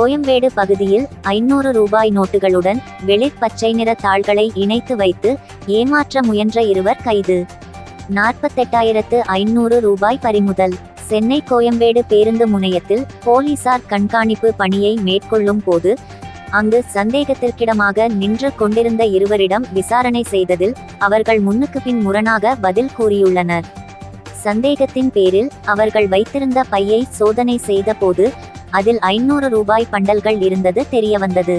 கோயம்பேடு பகுதியில் 500 ரூபாய் நோட்டுகளுடன் வெளிர் பச்சை நிற தாள்களை இணைத்து வைத்து ஏமாற்ற முயன்ற இருவர் கைது. 48,500 ரூபாய் பறிமுதல். சென்னை கோயம்பேடு பேருந்து முனையத்தில் போலீசார் கண்காணிப்பு பணியை மேற்கொள்ளும் போது அங்கு சந்தேகத்திற்கிடமாக நின்று கொண்டிருந்த இருவரிடம் விசாரணை செய்ததில் அவர்கள் முன்னுக்கு பின் முரணாக பதில் கூறியுள்ளனர். சந்தேகத்தின் பேரில் அவர்கள் வைத்திருந்த பையை சோதனை செய்த போது அதில் 500 ரூபாய் பண்டல்கள் இருந்தது தெரியவந்தது.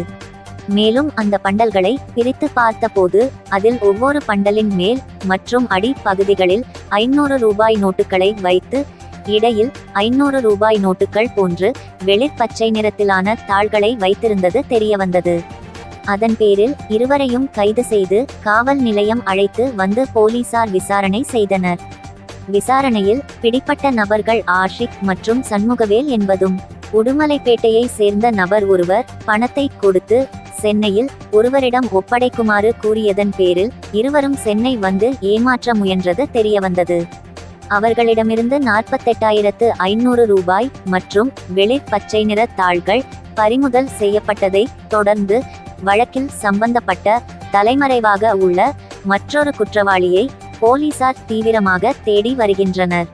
மேலும் அந்த பண்டல்களை பிரித்து பார்த்தபோது அதில் ஒவ்வொரு பண்டலின் மேல் மற்றும் அடி பகுதிகளில் 500 ரூபாய் நோட்டுகளை வைத்து இடையில் 500 ரூபாய் நோட்டுகள் போன்று வெளிர் பச்சை நிறத்திலான தாள்களை வைத்திருந்தது தெரியவந்தது. அதன் பேரில் இருவரையும் கைது செய்து காவல் நிலையம் அழைத்து வந்து போலீசார் விசாரணை செய்தனர். விசாரணையில் பிடிப்பட்ட நபர்கள் ஆஷிக் மற்றும் சண்முகவேல் என்பதும் உடுமலைப்பேட்டையை சேர்ந்த நபர் ஒருவர் பணத்தை கொடுத்து சென்னையில் ஒருவரிடம் ஒப்படைக்குமாறு கூறியதன் பேரில் இருவரும் சென்னை வந்து ஏமாற்ற முயன்றது தெரியவந்தது. அவர்களிடமிருந்து 48,500 ரூபாய் மற்றும் வெளிர் பச்சை நிற தாள்கள் பறிமுதல் செய்யப்பட்டதை தொடர்ந்து வழக்கில் சம்பந்தப்பட்ட தலைமறைவாக உள்ள மற்றொரு குற்றவாளியை போலீசார் தீவிரமாக தேடி வருகின்றனர்.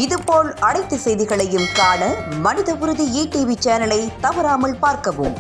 இதுபோல் அனைத்து செய்திகளையும் காண மனித உறுதி ETV சேனலை தவறாமல் பார்க்கவும்.